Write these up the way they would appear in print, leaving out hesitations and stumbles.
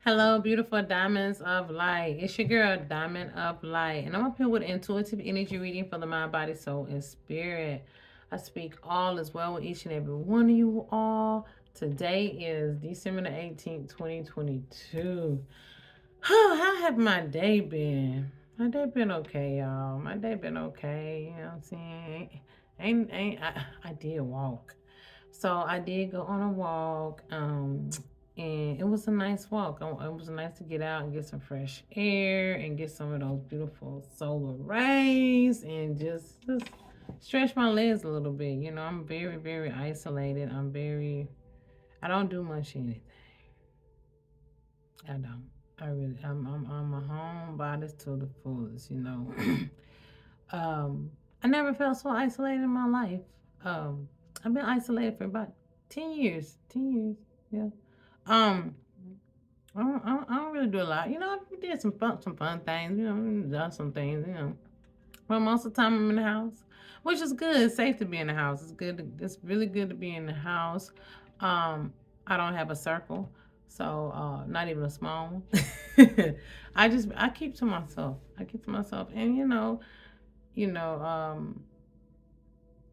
Hello, beautiful diamonds of light. It's your girl, Diamond of Light, and I'm up here with intuitive energy reading for the mind, body, soul, and spirit. I speak all as well with each and every one of you all. Today is December the 18th, 2022. How have my day been? My day been okay, y'all. My day been okay. You know what I'm saying? I did walk. So I did go on a walk, and it was a nice walk. It was nice to get out and get some fresh air and get some of those beautiful solar rays and just stretch my legs a little bit. You know, I'm very, very isolated. I don't do much anything. I don't. I'm a homebody to the fullest, you know. um, I never felt so isolated in my life. Um, I've been isolated for about 10 years. 10 years, yeah. Um, I don't really do a lot. You know, I did some fun things. You know, done some things. You know, but most of the time I'm in the house, which is good. It's safe to be in the house. It's good. It's really good to be in the house. I don't have a circle, so not even a small one. I keep to myself. I keep to myself, and you know,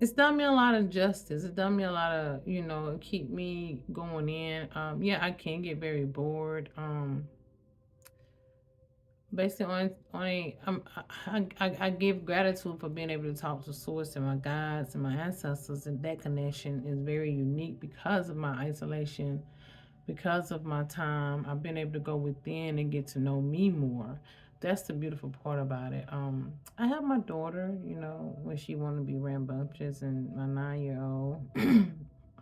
it's done me a lot of justice. It's done me a lot of, keep me going in. Yeah, I can get very bored. Based I give gratitude for being able to talk to source and my guides and my ancestors, and that connection is very unique because of my isolation, because of my time. I've been able to go within and get to know me more. That's the beautiful part about it. I have my daughter, when she want to be rambunctious, and my 9-year-old.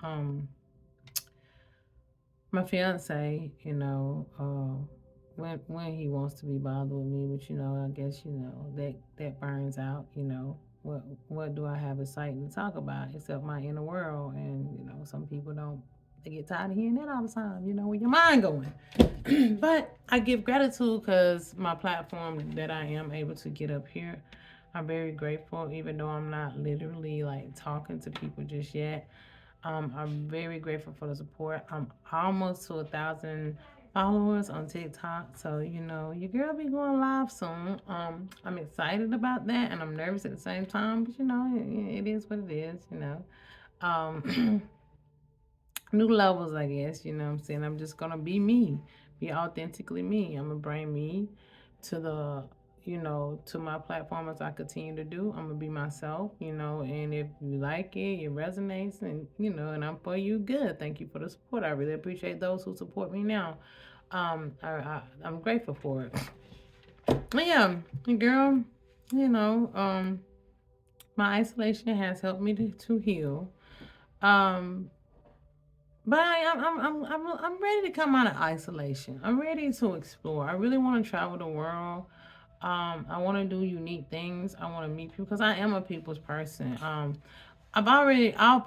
um, my fiance, when he wants to be bothered with me, but I guess that burns out. What do I have exciting to talk about except my inner world? And some people don't. They get tired of hearing that all the time. Where your mind going? But I give gratitude because my platform that I am able to get up here. I'm very grateful, even though I'm not literally like talking to people just yet. I'm very grateful for the support. I'm almost to 1,000 followers on TikTok. So, your girl be going live soon. I'm excited about that and I'm nervous at the same time, but it is what it is. Um, New levels, I guess, what I'm saying. I'm just gonna be me, be authentically me. I'm gonna bring me to to my platform as I continue to do. I'm gonna be myself, and if you like it, it resonates, and and I'm for you, good. Thank you for the support. I really appreciate those who support me now. I'm grateful for it. But yeah, girl, you know, um, my isolation has helped me to heal. Um, But I'm ready to come out of isolation. I'm ready to explore. I really want to travel the world. I want to do unique things. I want to meet people because I am a people's person. I've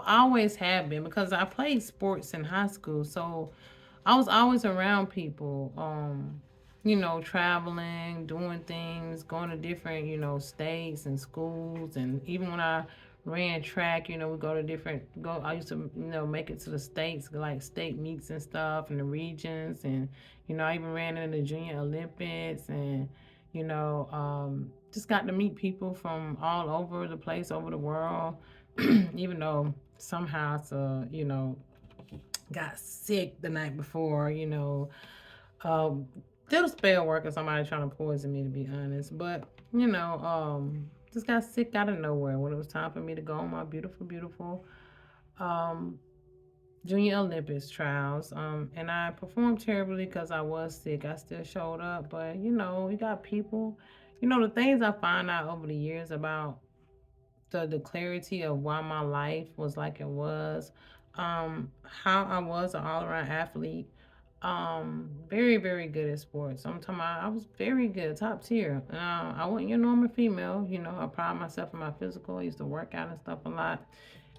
always have been because I played sports in high school, so I was always around people. Traveling, doing things, going to different, states and schools, and even when I ran track, we go to different go. I used to, make it to the states, like state meets and stuff, and the regions, and I even ran in the Junior Olympics, and just got to meet people from all over the place, over the world. Even though somehow it's got sick the night before, um, did a spell work or somebody trying to poison me, to be honest. But, just got sick out of nowhere when it was time for me to go on my beautiful, beautiful um, Junior Olympics trials. And I performed terribly because I was sick. I still showed up. But, we got people, the things I find out over the years about the clarity of why my life was like it was, how I was an all around athlete, very very good at sports. I'm talking about I was very good, top tier. I wasn't your normal female. I pride myself in my physical. I used to work out and stuff a lot,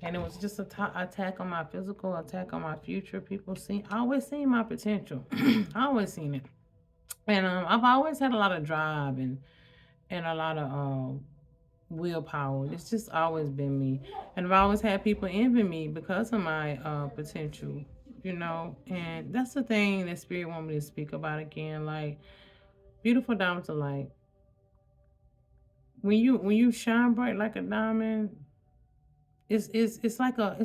and it was just a attack on my physical, attack on my future. I always seen my potential. I always seen it, and I've always had a lot of drive and a lot of willpower. It's just always been me. And I've always had people envy me because of my potential. And that's the thing that Spirit want me to speak about again. Like, beautiful diamonds are like, when you shine bright like a diamond, it's like a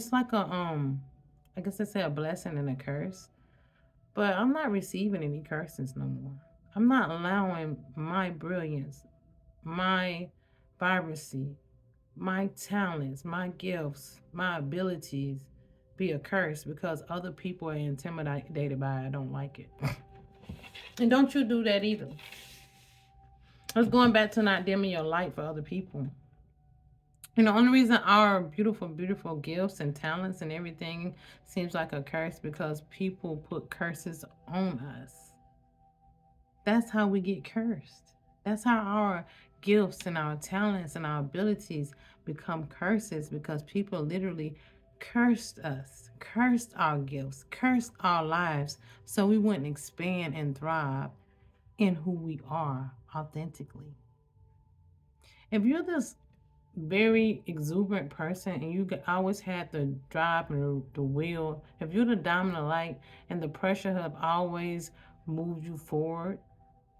I guess I say a blessing and a curse. But I'm not receiving any curses no more. I'm not allowing my brilliance, my vibrancy, my talents, my gifts, my abilities be a curse because other people are intimidated by it. I don't like it. And don't you do that either. It's going back to not dimming your light for other people. And the only reason our beautiful, beautiful gifts and talents and everything seems like a curse because people put curses on us. That's how we get cursed. That's how our gifts and our talents and our abilities become curses because people literally cursed us, cursed our gifts, cursed our lives so we wouldn't expand and thrive in who we are authentically. If you're this very exuberant person and always had the drive and the will, if you're the dominant light and the pressure have always moved you forward,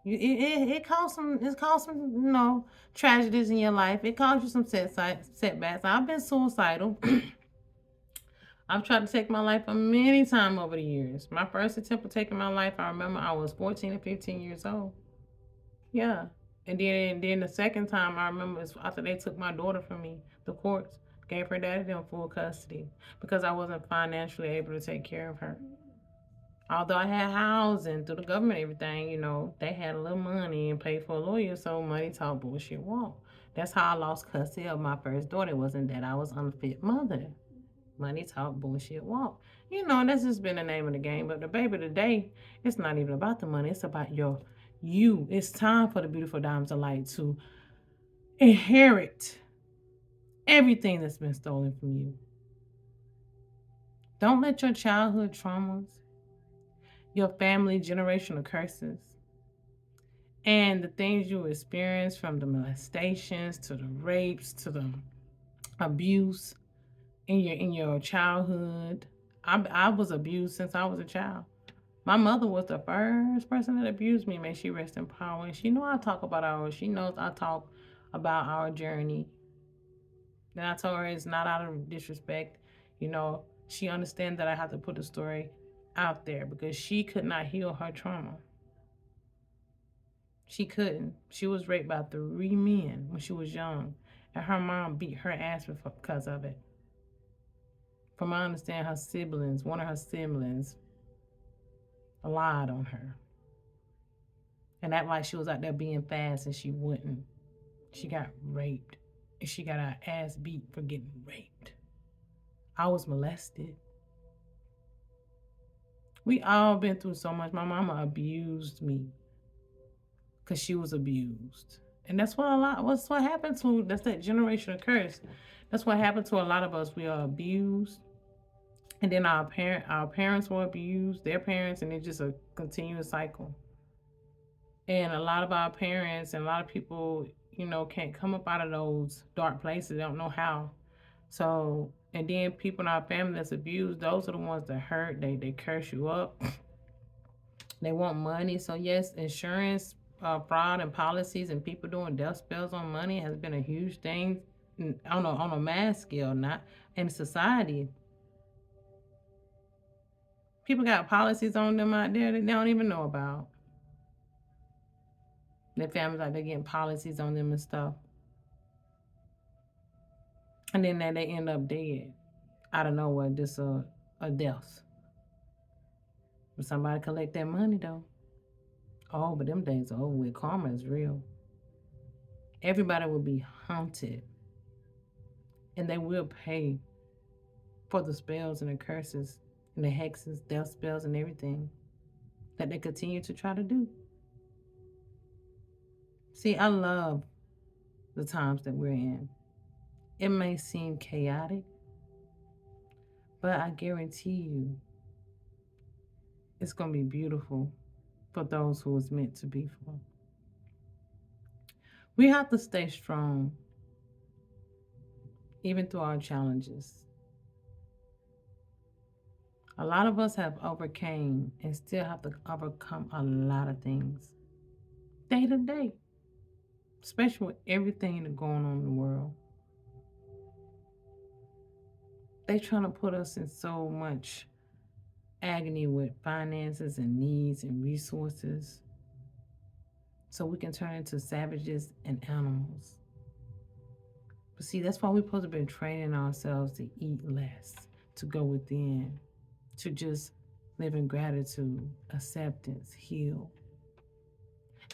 it caused some tragedies in your life. It caused you some setbacks. I've been suicidal. I've tried to take my life a many times over the years. My first attempt at taking my life, I remember I was 14 or 15 years old. Yeah. And then the second time I remember is after they took my daughter from me, the courts gave her daddy them full custody because I wasn't financially able to take care of her. Although I had housing through the government, everything, they had a little money and paid for a lawyer, so money talk bullshit walk. That's how I lost custody of my first daughter. It wasn't that I was unfit mother. Money talk bullshit walk. That's just been the name of the game. But the baby today, it's not even about the money. It's about you. It's time for the beautiful diamonds of light to inherit everything that's been stolen from you. Don't let your childhood traumas, your family generational curses, and the things you experience from the molestations to the rapes to the abuse in your childhood. I was abused since I was a child. My mother was the first person that abused me. May she rest in power. And she know I talk about ours. She knows I talk about our journey. And I told her it's not out of disrespect. She understands that I have to put the story out there because she could not heal her trauma. She couldn't. She was raped by 3 men when she was young, and her mom beat her ass because of it. From what I understand, one of her siblings, lied on her, and that like she was out there being fast, and she wouldn't. She got raped, and she got her ass beat for getting raped. I was molested. We all been through so much. My mama abused me because she was abused. And what's what happened to, that's that generational curse. That's what happened to a lot of us. We are abused. And then our parents were abused, their parents, and it's just a continuous cycle. And a lot of our parents and a lot of people, can't come up out of those dark places. They don't know how. So, and then people in our family that's abused, those are the ones that hurt. They curse you up. They want money. So yes, insurance, fraud, and policies, and people doing death spells on money has been a huge thing on a mass scale, not in society. People got policies on them out there that they don't even know about. Their families like they're getting policies on them and stuff, and then they end up dead out of nowhere, just a death. But somebody collect that money though. Oh, but them days are over with. Karma is real. Everybody will be haunted, and they will pay for the spells and the curses and the hexes, death spells, and everything that they continue to try to do. See, I love the times that we're in. It may seem chaotic, but I guarantee you it's going to be beautiful for those who it's meant to be for. We have to stay strong, even through our challenges. A lot of us have overcame and still have to overcome a lot of things day to day, especially with everything that's going on in the world. They trying to put us in so much agony with finances and needs and resources so we can turn into savages and animals. But see, that's why we're supposed to be training ourselves to eat less, to go within, to just live in gratitude, acceptance, heal.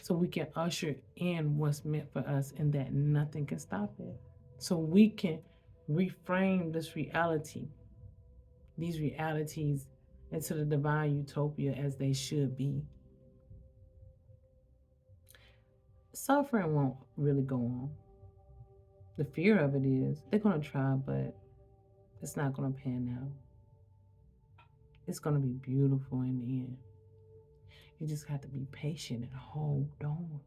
So we can usher in what's meant for us and that nothing can stop it. So we can reframe this reality, these realities into the divine utopia as they should be. Suffering won't really go on. The fear of it is they're going to try, but it's not going to pan out. It's going to be beautiful in the end. You just have to be patient and hold on.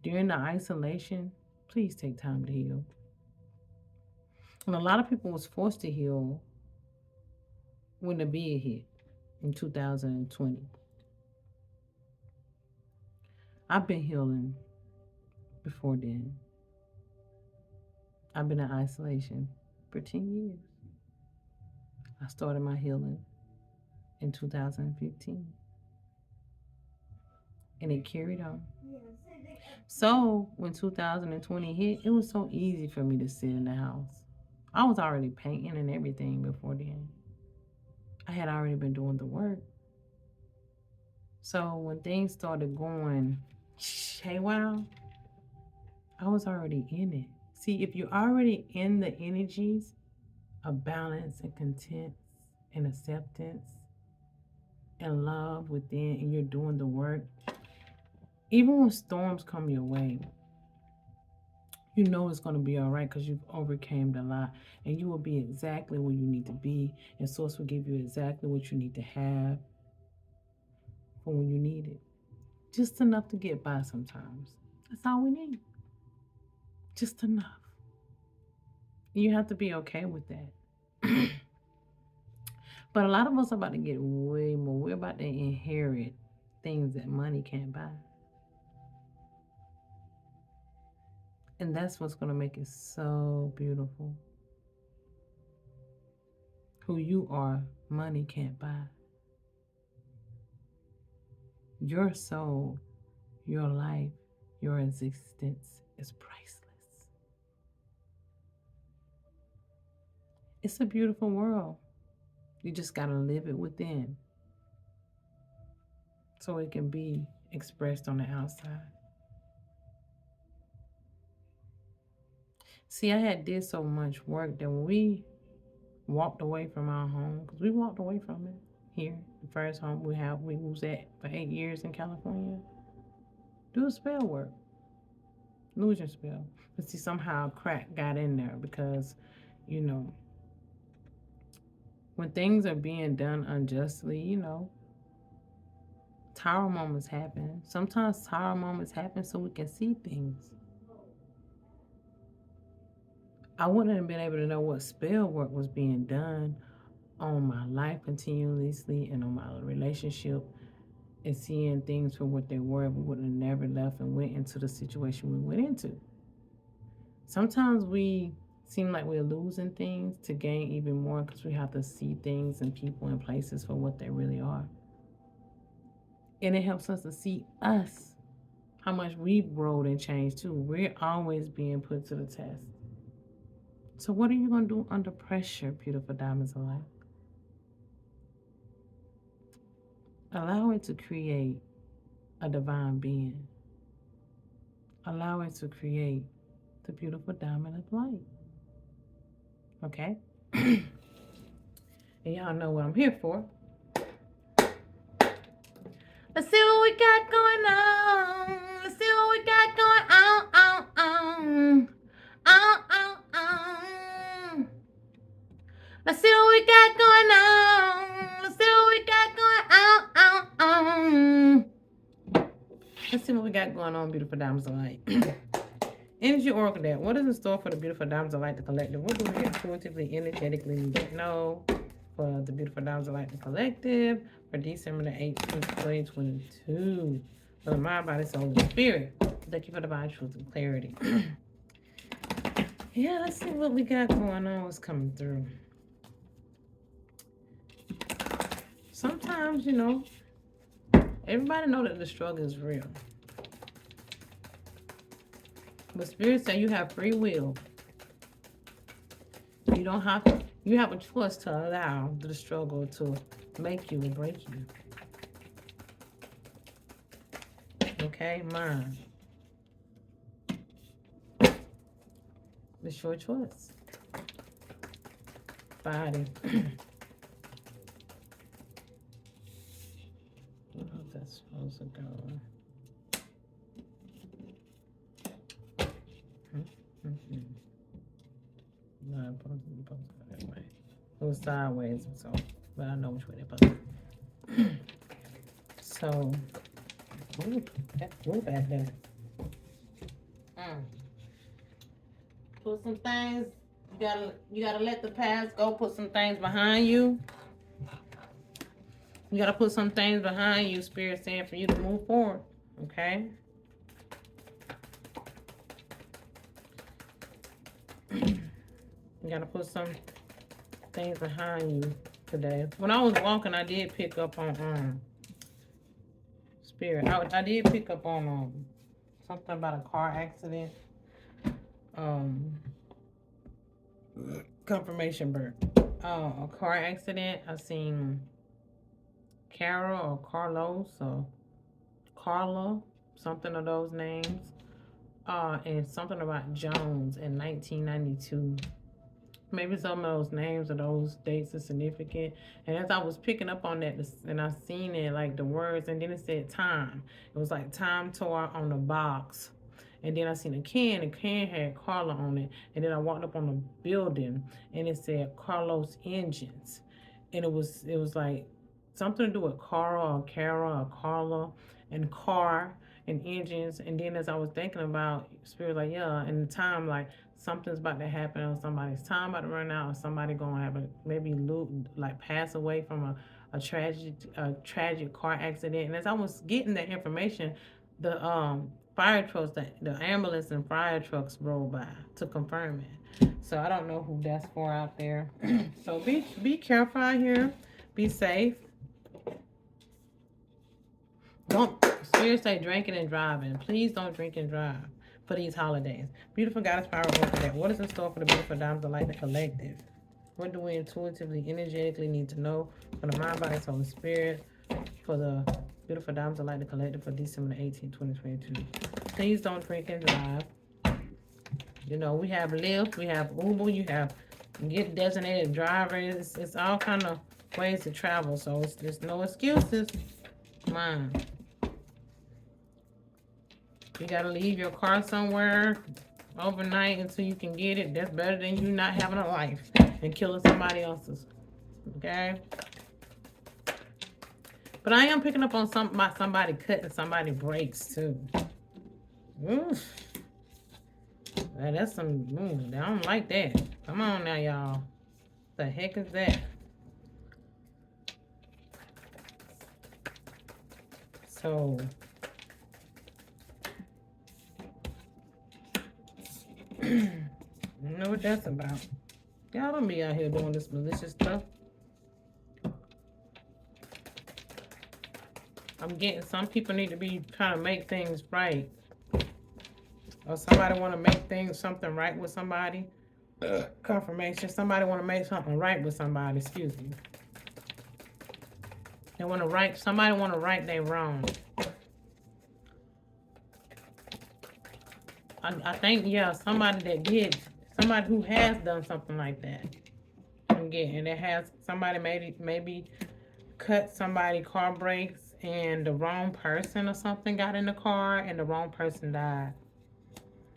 During the isolation, please take time to heal. And a lot of people was forced to heal when the bid hit in 2020. I've been healing before then. I've been in isolation for 10 years. I started my healing in 2015. And it carried on. So when 2020 hit, it was so easy for me to sit in the house. I was already painting and everything before then. I had already been doing the work. So when things started going haywire, I was already in it. See, if you're already in the energies of balance and content and acceptance and love within, and you're doing the work, even when storms come your way, you know it's going to be all right because you've overcame a lot, and you will be exactly where you need to be, and Source will give you exactly what you need to have for when you need it. Just enough to get by sometimes. That's all we need. Just enough. You have to be okay with that. But a lot of us are about to get way more. We're about to inherit things that money can't buy. And that's what's going to make it so beautiful. Who you are, money can't buy. Your soul, your life, your existence is priceless. It's a beautiful world. You just got to live it within so it can be expressed on the outside. See, I had did so much work that when we walked away from our home, because we walked away from it here, the first home we was at for 8 years in California, do a spell work. Lose your spell. But see, somehow crack got in there because, when things are being done unjustly, tower moments happen. Sometimes tower moments happen so we can see things. I wouldn't have been able to know what spell work was being done on my life continuously and on my relationship and seeing things for what they were. We would have never left and went into the situation we went into. Sometimes we seem like we're losing things to gain even more because we have to see things and people and places for what they really are. And it helps us to see us, how much we've grown and changed too. We're always being put to the test. So what are you going to do under pressure, beautiful diamonds of light? Allow it to create a divine being. Allow it to create the beautiful diamond of light. Okay? And y'all know what I'm here for. Let's see what we got going on. Let's see what we got going on. Let's see what we got going on. Let's see what we got going on. Let's see what we got going on, beautiful diamonds of light. Energy Oracle What is in store for the beautiful diamonds of light, the collective? What do we intuitively, energetically need to know for the Beautiful Diamonds of Light Collective for December the 18th, 2022. For the mind, body, soul, and spirit. Thank you for divine truth and clarity. Yeah, let's see what we got going on. What's coming through. Sometimes, you know, everybody know that the struggle is real. But Spirit say you have free will. You don't have to, you have a choice to allow the struggle to make you or break you. Okay, mind. It's your choice. Body. How that's supposed to go. No, I'm supposed to go that way. It was sideways, so, but I know which way they're supposed to. So, move back there. Put some things. You gotta let the past go. Put some things behind you. You gotta put some things behind you. Spirit saying for you to move forward. Okay. You gotta put some things behind you today. When I was walking, I did pick up on Spirit. I did pick up on something about a car accident. Confirmation bird. A car accident. I seen Carol or Carlos or Carla, something of those names. And something about Jones in 1992. Maybe some of those names or those dates are significant. And as I was picking up on that, and I seen it, like the words, and then it said time. It was like time tore on the box. And then I seen a can. The can had Carla on it. And then I walked up on the building, and it said Carlos Engines. And it was like something to do with Cara or Cara or Carla, and car and engines. And then as I was thinking about Spirit, like, yeah, and the time, like, something's about to happen, or somebody's time about to run out, or somebody gonna have maybe like pass away from a tragic car accident. And as I was getting that information, the fire trucks, the ambulance and fire trucks rolled by to confirm it. So I don't know who that's for out there. So be careful out here. Be safe. Don't seriously drinking and driving. Please don't drink and drive for these holidays. Beautiful Goddess Power over that. What is in store for the Beautiful Diamonds of Light Collective? What do we intuitively, energetically need to know for the mind, body, soul, and spirit for the Beautiful Diamonds of Light Collective for December 18, 2022? Please don't drink and drive. You know, we have Lyft, we have Uber, you have get designated drivers. It's all kind of ways to travel, so there's no excuses. Mind. You gotta leave your car somewhere overnight until you can get it. That's better than you not having a life and killing somebody else's. Okay? But I am picking up on somebody cutting somebody brakes too. Oof. That's some. I don't like that. Come on now, y'all. The heck is that? So. I don't know what that's about. Y'all don't be out here doing this malicious stuff. I'm getting some people need to be trying to make things right. Or somebody want to make something right with somebody. Confirmation. Somebody want to make something right with somebody. Excuse me. They want to right. Somebody want to right their wrong. I think, yeah, somebody who has done something like that. I'm getting that has somebody maybe cut somebody car brakes and the wrong person or something got in the car and the wrong person died.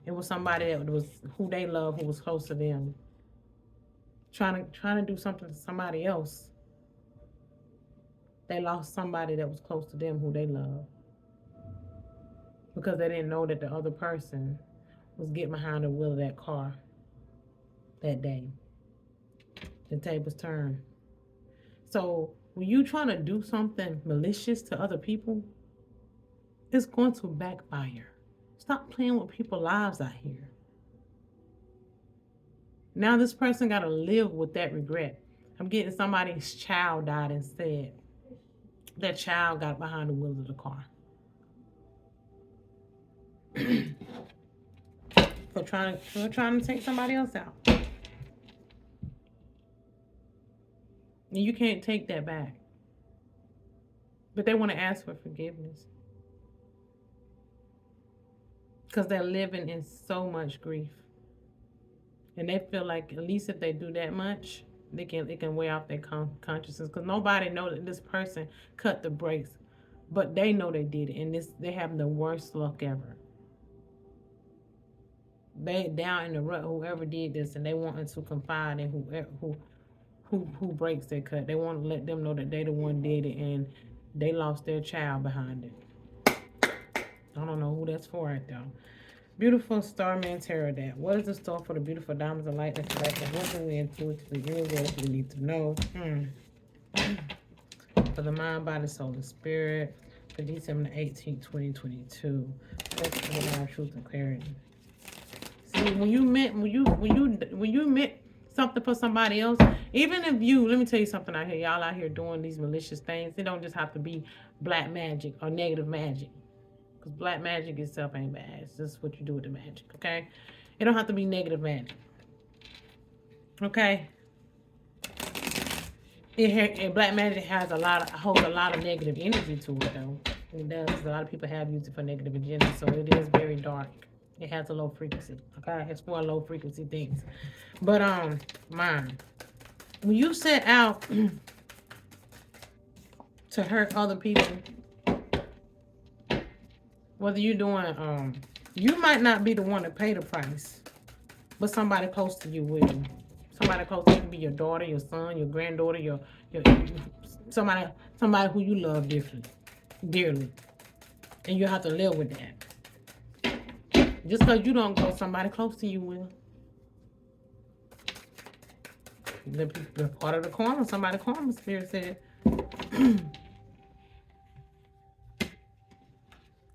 It was somebody that was who they love, who was close to them. Trying to do something to somebody else. They lost somebody that was close to them who they love. Because they didn't know that the other person was getting behind the wheel of that car that day. The tables turned. So when you trying to do something malicious to other people, it's going to backfire. Stop playing with people's lives out here. Now this person got to live with that regret. I'm getting somebody's child died instead. That child got behind the wheels of the car. for trying to take somebody else out. And you can't take that back. But they want to ask for forgiveness. Because they're living in so much grief. And they feel like at least if they do that much, it can weigh off their consciousness. Because nobody knows that this person cut the brakes. But they know they did it. And they have the worst luck ever. They down in the rut, whoever did this, and they wanting to confide in who breaks their cut. They want to let them know that they the one did it and they lost their child behind it. I don't know who that's for right there. Beautiful Starman Tarot Deck. What is the store for the beautiful diamonds of light that's like and what do we intuitively what we need to know? For the mind, body, soul, and spirit. For December 18th, 2022. That's for the truth and clarity. See, when you meant something for somebody else, even if let me tell you something out here, y'all out here doing these malicious things, it don't just have to be black magic or negative magic. Because black magic itself ain't bad. It's just what you do with the magic, okay? It don't have to be negative magic. Okay? Black magic holds a lot of negative energy to it, though. It does. A lot of people have used it for negative agenda, so it is very dark. It has a low frequency, okay? It's for low frequency things. But, mine. When you set out to hurt other people, whether you're doing, you might not be the one to pay the price, but somebody close to you will. Somebody close to you can be your daughter, your son, your granddaughter, your somebody who you love dearly. And you have to live with that. Just because you don't go, somebody close to you will. The part of the karma, somebody karma spirit said.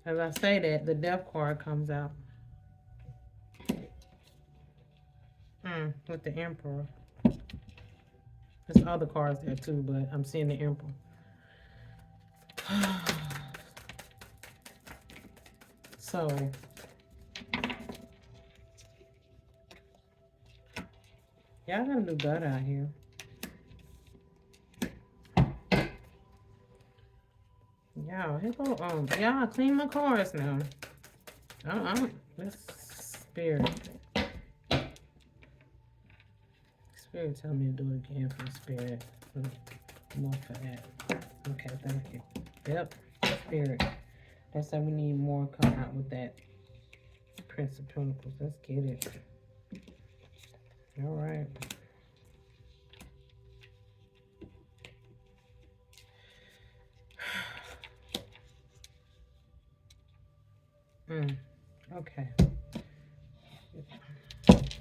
As I say that, the death card comes out. With the emperor. There's other cards there too, but I'm seeing the emperor. So, y'all gotta do better out here. Y'all, here go, y'all clean my cards now. This spirit. Spirit tell me to do it again for the spirit. More for that. Okay, thank you. Yep, spirit. That's why we need more come out with that Prince of Pentacles. Let's get it. All right. Okay.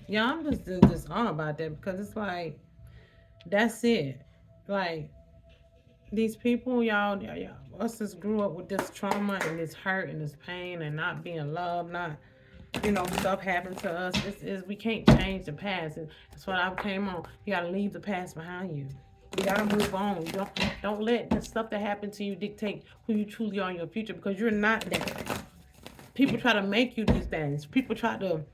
Yeah, I'm just on about that because it's like, that's it. Like, these people, y'all, us just grew up with this trauma and this hurt and this pain and not being loved, not, stuff happened to us. We can't change the past. That's what I came on. You gotta leave the past behind you. You gotta move on. Don't let the stuff that happened to you dictate who you truly are in your future, because you're not that. People try to make you these things. People try to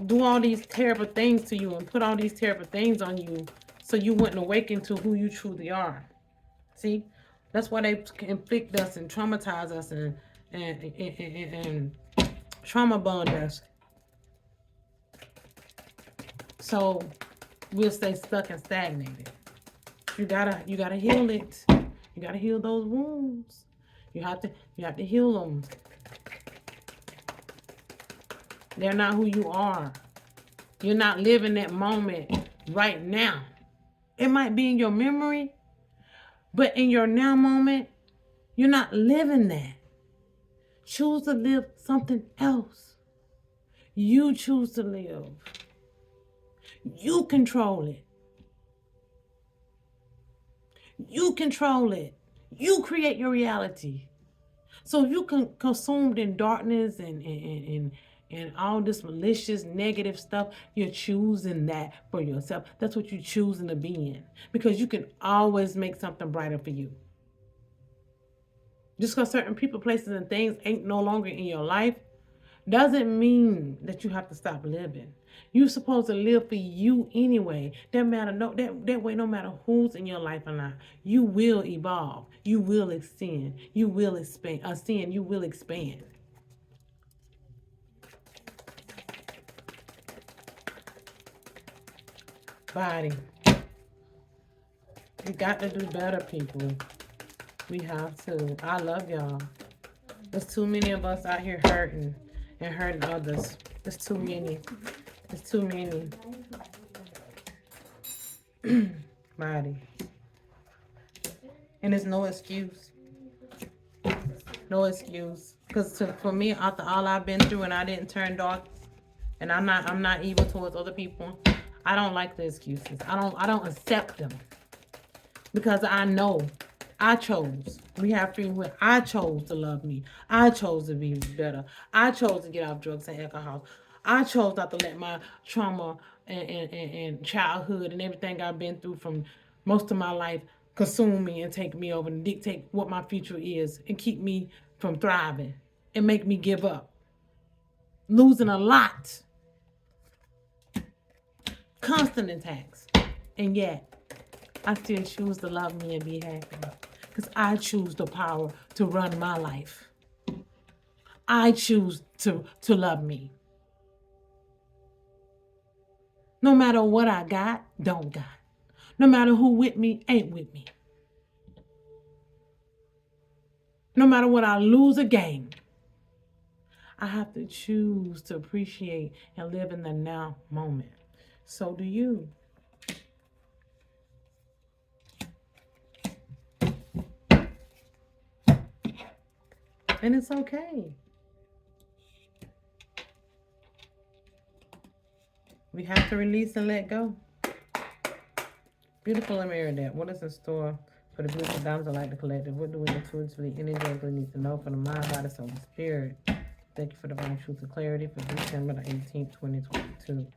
do all these terrible things to you and put all these terrible things on you so you wouldn't awaken to who you truly are. See? That's why they inflict us and traumatize us and trauma bond us. So we'll stay stuck and stagnated. You gotta heal it. You gotta heal those wounds. You have to heal them. They're not who you are. You're not living that moment right now. It might be in your memory, but in your now moment, you're not living that. Choose to live something else. You choose to live. You control it. You control it. You create your reality. So if you consumed in darkness and all this malicious, negative stuff, you're choosing that for yourself. That's what you're choosing to be in. Because you can always make something brighter for you. Just because certain people, places, and things ain't no longer in your life doesn't mean that you have to stop living. You're supposed to live for you anyway. That way, no matter who's in your life or not, you will evolve. You will extend. You will expand. Ascend. You will expand. Body, you got to do better, people. We have to. I love y'all. There's too many of us out here hurting and hurting others. There's too many. There's too many. Body. And there's no excuse. No excuse. Because for me, after all I've been through and I didn't turn dark, and I'm not evil towards other people, I don't like the excuses. I don't accept them. Because I know I chose. We have free will. I chose to love me. I chose to be better. I chose to get off drugs and alcohol. I chose not to let my trauma and childhood and everything I've been through from most of my life consume me and take me over and dictate what my future is and keep me from thriving and make me give up. Losing a lot. Constant attacks. And yet, I still choose to love me and be happy. Because I choose the power to run my life. I choose to love me. No matter what I got, don't got. No matter who with me, ain't with me. No matter what I lose or gain, I have to choose to appreciate and live in the now moment. So do you. And it's okay. We have to release and let go. Beautiful and mirror that. What is in store for the beautiful diamonds like the collective? What do we intuitively, energetically need to know for the mind, body, soul, and spirit? Thank you for divine truth and clarity for December the 18th, 2022.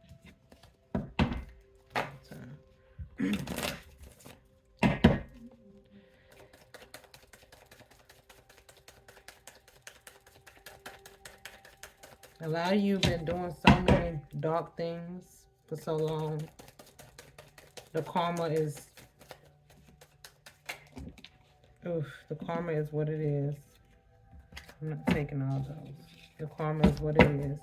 A lot of you been doing so many dark things for so long. The karma is, the karma is what it is. I'm not taking all those. The karma is what it is.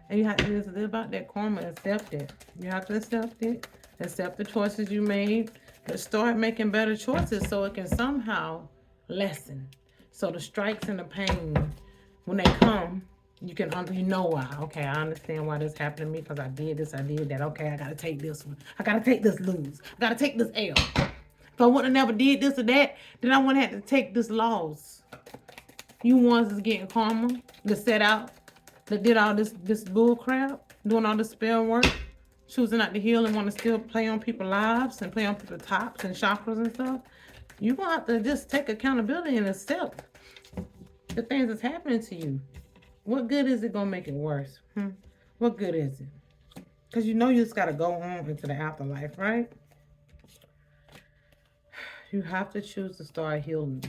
And you have to just live about that karma, accept it. You have to accept it. Accept the choices you made. But start making better choices so it can somehow lessen. So the strikes and the pain, when they come, you know why. Okay, I understand why this happened to me because I did this, I did that. Okay, I gotta take this one. I gotta take this lose. I gotta take this L. If I wouldn't have never did this or that, then I wouldn't have to take this loss. You ones is getting karma, that set out, that did all this bull crap, doing all this spell work, choosing not to heal and want to still play on people's lives and play on people's tops and chakras and stuff. You're gonna have to just take accountability and accept the things that's happening to you. What good is it gonna make it worse? What good is it? Because you know you just gotta go on into the afterlife, right? You have to choose to start healing.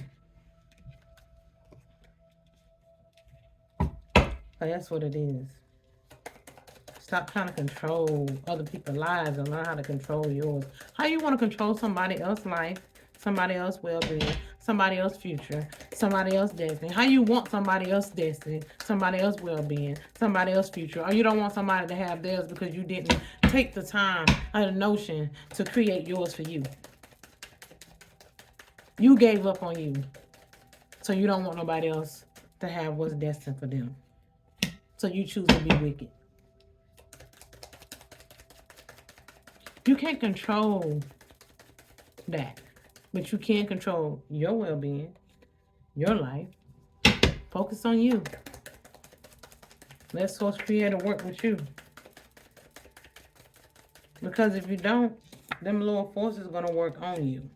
That's what it is. Stop trying to control other people's lives and learn how to control yours. How you want to control somebody else's life, somebody else's well-being, somebody else's future, somebody else's destiny? How you want somebody else's destiny, somebody else's well-being, somebody else's future? Or you don't want somebody to have theirs because you didn't take the time or the notion to create yours for you. You gave up on you. So you don't want nobody else to have what's destined for them. So you choose to be wicked. You can't control that. But you can control your well-being, your life. Focus on you. Let Source Creator work with you. Because if you don't, them lower forces are going to work on you.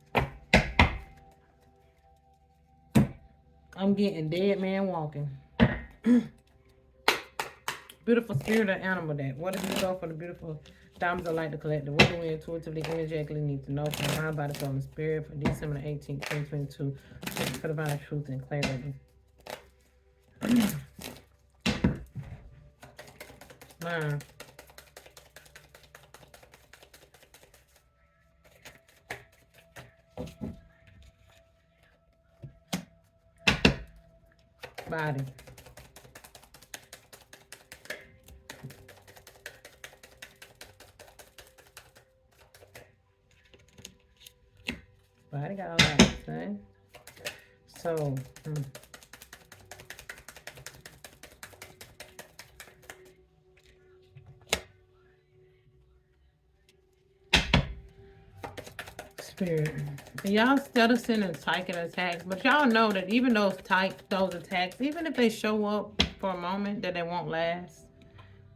I'm getting dead man walking. Beautiful spirit or animal that. What do you go for the beautiful diamonds of light, the collective? What do we intuitively, energetically need to know from mind, body, soul, and spirit for December 18th, 2022 for divine truth and clarity? Mind, body, body got a lot to say. So, spirit. And y'all still sending psychic attacks, but y'all know that even those attacks, even if they show up for a moment, that they won't last,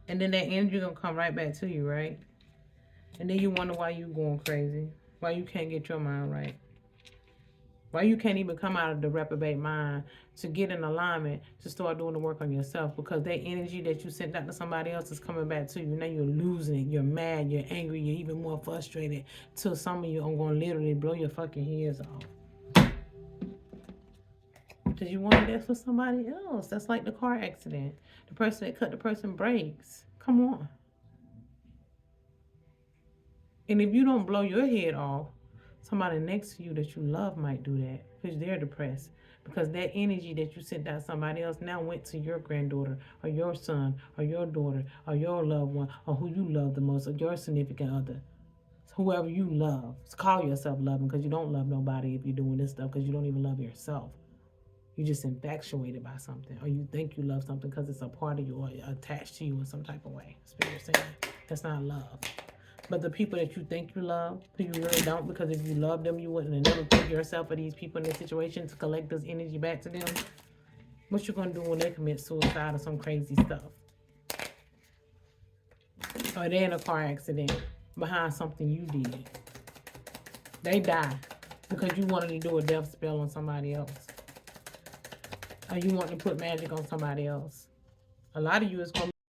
and then that energy gonna come right back to you, right? And then you wonder why you going crazy, why you can't get your mind right, why you can't even come out of the reprobate mind to get in alignment to start doing the work on yourself, because that energy that you sent out to somebody else is coming back to you. Now you're losing it. You're mad. You're angry. You're even more frustrated. Till some of you are going to literally blow your fucking heads off. Because you wanted that for somebody else. That's like the car accident. The person that cut the person brakes. Come on. And if you don't blow your head off, somebody next to you that you love might do that because they're depressed. Because that energy that you sent out somebody else now went to your granddaughter or your son or your daughter or your loved one or who you love the most or your significant other. Whoever you love. Call yourself loving, because you don't love nobody if you're doing this stuff, because you don't even love yourself. You're just infatuated by something, or you think you love something because it's a part of you or attached to you in some type of way. Spirit saying that's not love. But the people that you think you love, who you really don't, because if you love them, you wouldn't have never put yourself or these people in this situation to collect this energy back to them. What you gonna do when they commit suicide or some crazy stuff? Or they're in a car accident behind something you did. They die because you wanted to do a death spell on somebody else. Or you want to put magic on somebody else. A lot of you is going to